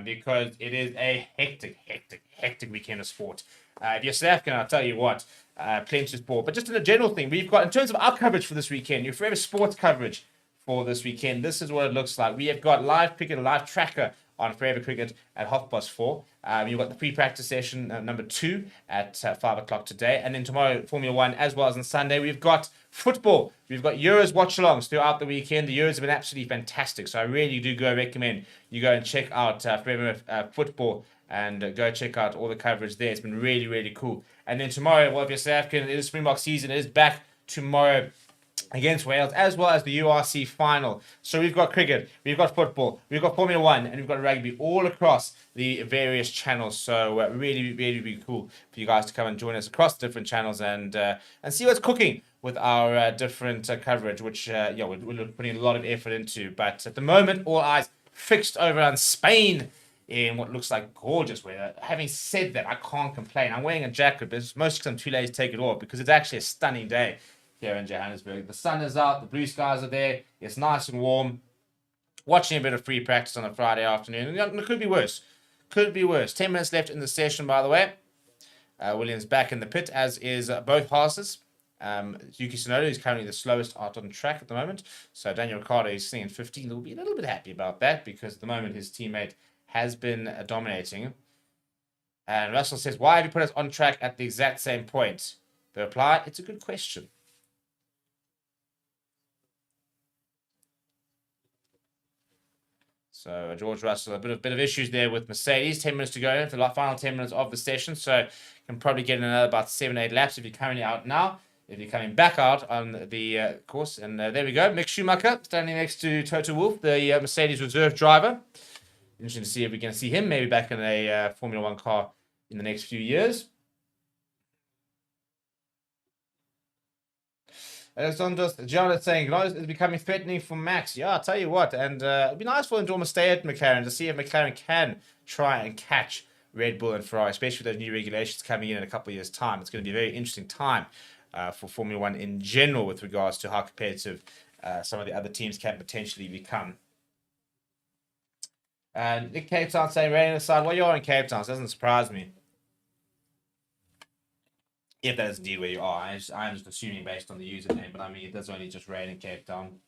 because it is a hectic weekend of sport. If you're South African, I'll tell you what, plenty of sport. But just in a general thing, we've got, in terms of our coverage for this weekend, your Forever Sports coverage for this weekend, this is what it looks like. We have got live cricket, a live tracker on Forever Cricket at 4:30. You've got the pre-practice session number 2 at 5 o'clock today. And then tomorrow, Formula 1, as well as on Sunday, we've got football. We've got Euros Watchalongs throughout the weekend. The Euros have been absolutely fantastic. So I really do recommend you go and check out Forever Football and go check out all the coverage there. It's been really cool. And then tomorrow, well, if you're South African, it is Springbok season. It is back tomorrow against Wales, as well as the URC final. So we've got cricket, we've got football, we've got Formula 1, and we've got rugby all across the various channels. So really cool for you guys to come and join us across the different channels and see what's cooking with our different coverage, which we're putting a lot of effort into. But at the moment, all eyes fixed over on Spain in what looks like gorgeous weather. Having said that, I can't complain. I'm wearing a jacket, but it's mostly because I'm too lazy to take it off, because it's actually a stunning day here in Johannesburg. The sun is out, the blue skies are there, it's nice and warm. Watching a bit of free practice on a Friday afternoon. And it could be worse. Could be worse. 10 minutes left in the session, by the way. Williams back in the pit, as is both horses. Yuki Tsunoda is currently the slowest out on track at the moment. So Daniel Ricciardo is sitting in 15. He'll be a little bit happy about that because at the moment his teammate has been dominating. And Russell says, why have you put us on track at the exact same point? The reply, it's a good question. So George Russell, a bit of issues there with Mercedes. 10 minutes to go for the final 10 minutes of the session. So you can probably get in another about 7-8 laps if you're currently out now. If you're coming back out on the course. And there we go. Mick Schumacher standing next to Toto Wolff, the Mercedes reserve driver. Interesting to see if we're going to see him maybe back in a Formula 1 car in the next few years. Alexander John is saying, Lawrence is becoming threatening for Max. Yeah, I'll tell you what. And it'd be nice for him to almost stay at McLaren to see if McLaren can try and catch Red Bull and Ferrari, especially with those new regulations coming in a couple of years' time. It's going to be a very interesting time for Formula 1 in general with regards to how competitive some of the other teams can potentially become. And Nick Cape Town saying, raining aside, well, you're in Cape Town, so it doesn't surprise me. If that is indeed where you are. I'm just assuming based on the username, but I mean, it does only just rain in Cape Town.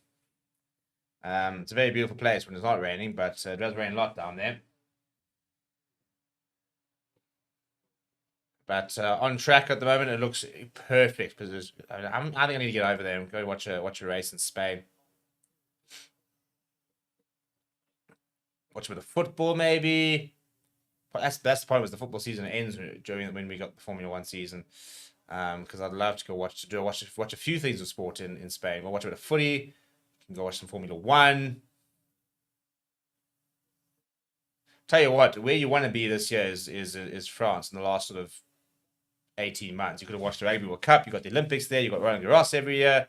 It's a very beautiful place when it's not raining, but it does rain a lot down there. But on track at the moment, it looks perfect because I think I need to get over there and go watch a race in Spain. Watch a bit of football, maybe. That's the point. Was the football season ends during when we got the Formula 1 season? Because I'd love to go watch a few things of sport in Spain. We'll watch a bit of footy. You can go watch some Formula 1. Tell you what, where you want to be this year is France in the last sort of 18 months. You could have watched the Rugby World Cup. You got the Olympics there. You got Roland Garros every year.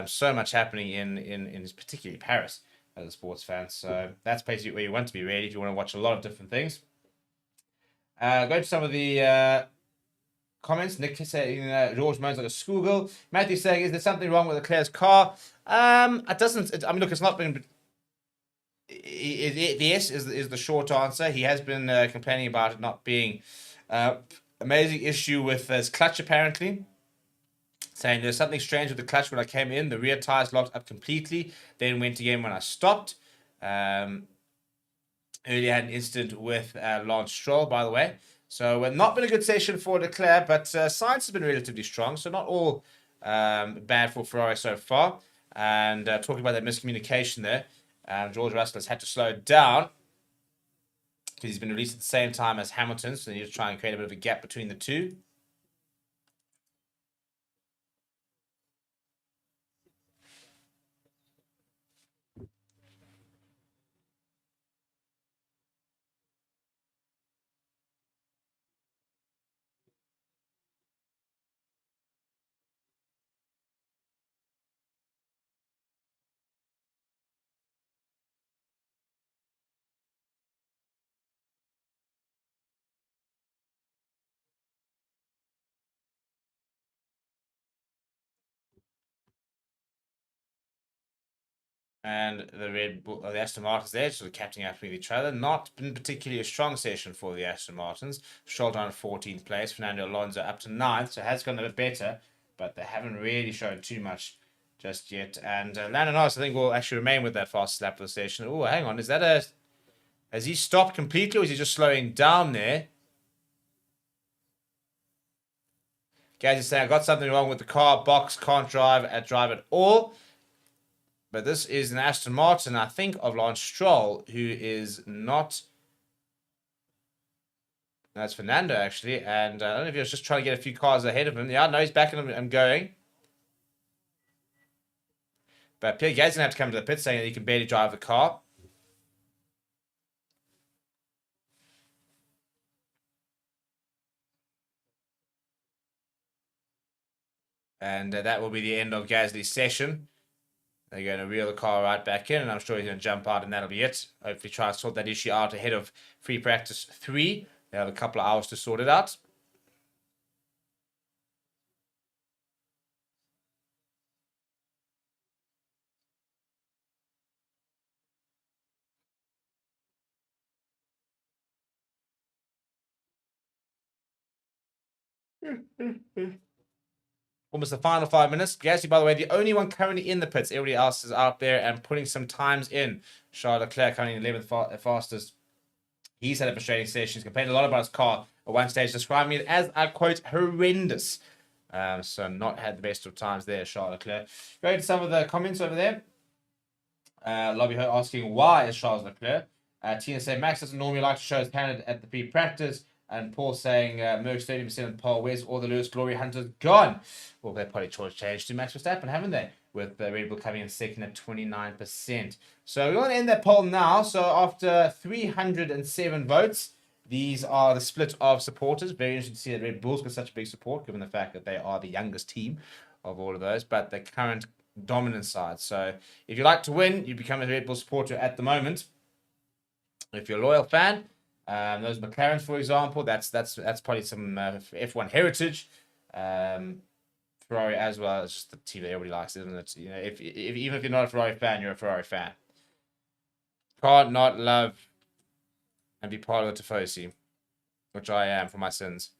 So much happening in particularly Paris as a sports fan. So that's basically where you want to be, really, if you want to watch a lot of different things. Go to some of the comments. Nick saying George moans like a schoolgirl. Matthew saying, is there something wrong with Leclerc's car? It doesn't. I mean, look, it's not been. Yes is the short answer. He has been complaining about it not being amazing issue with his clutch, apparently. Saying there's something strange with the clutch when I came in. The rear tires locked up completely. Then went again when I stopped. Earlier had an incident with Lance Stroll, by the way. So not been a good session for Leclerc, but Sainz has been relatively strong. So not all bad for Ferrari so far. And talking about that miscommunication there, George Russell has had to slow it down because he's been released at the same time as Hamilton. So they need to try and create a bit of a gap between the two. And the Red Bull, the Aston Martins there, sort of catching up with each other. Not been particularly a strong session for the Aston Martins. Stroll down to 14th place. Fernando Alonso up to 9th, so it has gone a bit better, but they haven't really shown too much just yet. And Lando Norris, I think, will actually remain with that fast lap of the session. Oh, hang on. Is that a... Has he stopped completely, or is he just slowing down there? Guys is saying, I got something wrong with the car. Box can't drive at all. But this is an Aston Martin, I think, of Lance Stroll, who is not... That's Fernando, actually. And I don't know if he was just trying to get a few cars ahead of him. Yeah, no, he's back and going. But Pierre Gasly's going to have to come to the pit saying that he can barely drive the car. And that will be the end of Gasly's session. They're going to reel the car right back in, and I'm sure he's going to jump out, and that'll be it. Hopefully try to sort that issue out ahead of free practice 3. They have a couple of hours to sort it out. Almost the final 5 minutes. Gasly, by the way, the only one currently in the pits. Everybody else is out there and putting some times in. Charles Leclerc coming in 11th fastest. He's had a frustrating session. He's complained a lot about his car at one stage, describing it as, I quote, horrendous. So not had the best of times there, Charles Leclerc. Going to some of the comments over there. Lobby Ho asking, why is Charles Leclerc? Tina saying, Max doesn't normally like to show his talent at the pre-practice. And Paul saying, Merckx 30% on pole. Where's all the Lewis Glory Hunters gone? Well, they probably changed to Max Verstappen, haven't they? With Red Bull coming in second at 29%. So we're going to end that poll now. So after 307 votes, these are the split of supporters. Very interesting to see that Red Bull's got such a big support, given the fact that they are the youngest team of all of those, but the current dominant side. So if you like to win, you become a Red Bull supporter at the moment. If you're a loyal fan, those McLarens, for example, that's probably some F1 heritage. Ferrari as well. It's just the team that everybody likes, isn't it? You know, if even if you're not a Ferrari fan, you're a Ferrari fan. Can't not love and be part of the Tifosi, which I am for my sins.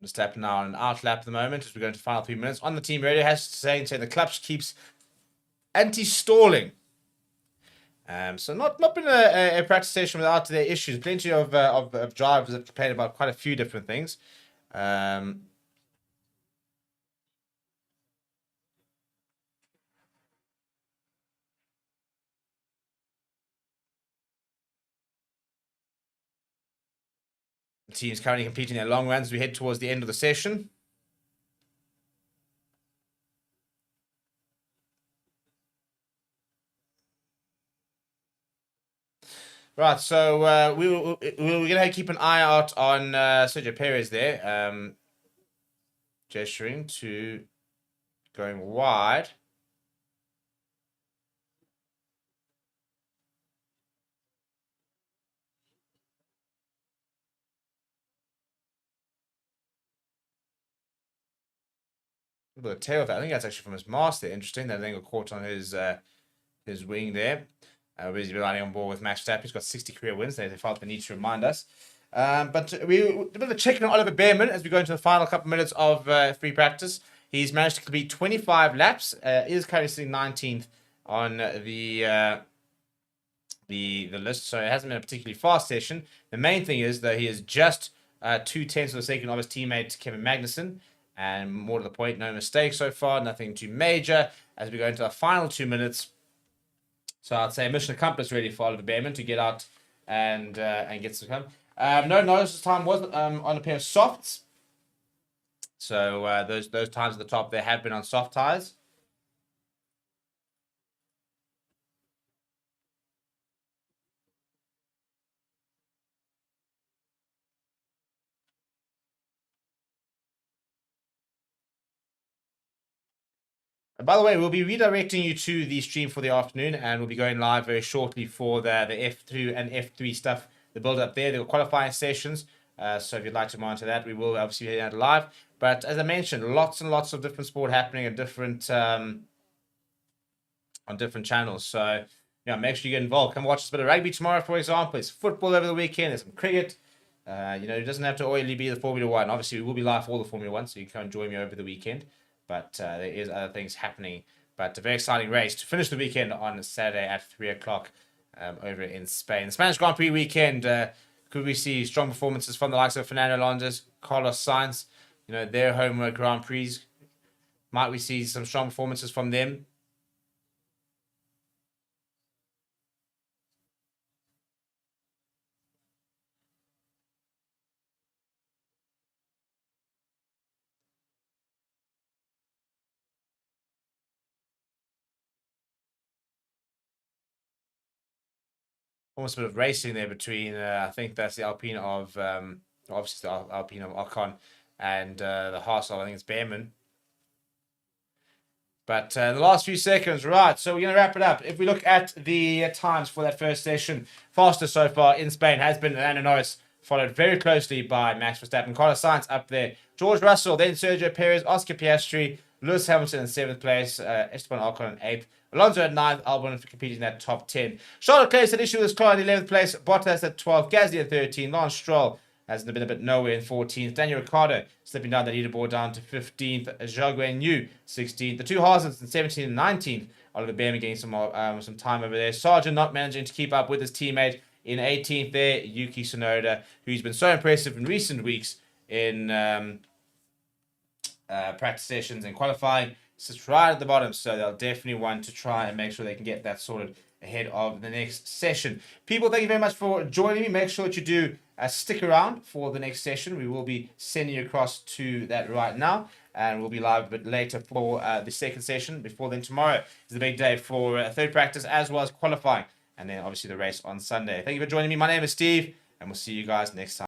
Just tapping now on an out lap at the moment as we go into the final 3 minutes. On the team radio, has saying the clutch keeps anti-stalling. So not been a practice session without their issues. Plenty of drivers have complained about quite a few different things. The team's currently completing their long runs as we head towards the end of the session. Right, so we're going to keep an eye out on Sergio Perez there, gesturing to going wide. The tail of that, I think that's actually from his master. Interesting, that thing got caught on his wing there. He's been riding on board with Max Verstappen. He's got 60 career wins. They felt the need to remind us. But a bit of a check on Oliver Bearman as we go into the final couple minutes of free practice. He's managed to complete 25 laps. Is currently sitting 19th on the list, so it hasn't been a particularly fast session. The main thing is that he is just 2/10 of a second of his teammate Kevin Magnussen. And more to the point, no mistakes so far, nothing too major. As we go into the final 2 minutes, so I'd say mission accomplished really for Oliver Bearman to get out and get some come. No notice this time was on a pair of softs. So those tires at the top there have been on soft tires. And by the way, we'll be redirecting you to the stream for the afternoon, and we'll be going live very shortly for the F2 and F3 stuff, the build up there. There were qualifying sessions, so if you'd like to monitor that, we will obviously be out live. But as I mentioned, lots and lots of different sport happening at different on different channels. So yeah, make sure you get involved. Come watch a bit of rugby tomorrow, for example. It's football over the weekend. There's some cricket. It doesn't have to only be the Formula One. Obviously, we will be live for all the Formula One, so you can come and join me over the weekend. But there is other things happening. But a very exciting race to finish the weekend on Saturday at 3 o'clock over in Spain. The Spanish Grand Prix weekend, could we see strong performances from the likes of Fernando Alonso, Carlos Sainz, their home Grand Prix? Might we see some strong performances from them? almost a bit of racing there between, I think that's the Alpine of, obviously the Alpine of Ocon and the Haas of, I think it's Behrman. But the last few seconds, right, so we're going to wrap it up. If we look at the times for that first session, fastest so far in Spain has been Lando Norris, followed very closely by Max Verstappen. Carlos Sainz up there. George Russell, then Sergio Perez, Oscar Piastri, Lewis Hamilton in 7th place, Esteban Ocon in 8th, Alonso at 9th, Albon competing in that top 10. Charles Leclerc had issue with his car in 11th place, Bottas at 12th, Gasly at 13th, Lance Stroll has been a bit nowhere in 14th. Daniel Ricciardo slipping down the leaderboard down to 15th. Zhou Guanyu 16th. The two Haasens in 17th and 19th. Oliver Behrman getting some time over there. Sargent not managing to keep up with his teammate in 18th there. Yuki Tsunoda, who's been so impressive in recent weeks in practice sessions and qualifying, sits right at the bottom. So they'll definitely want to try and make sure they can get that sorted ahead of the next session. People, thank you very much for joining me. Make sure that you do stick around for the next session. We will be sending you across to that right now, and we'll be live a bit later for the second session. Before then, tomorrow is the big day for third practice as well as qualifying, and then obviously the race on Sunday. Thank you for joining me. My name is Steve, and we'll see you guys next time.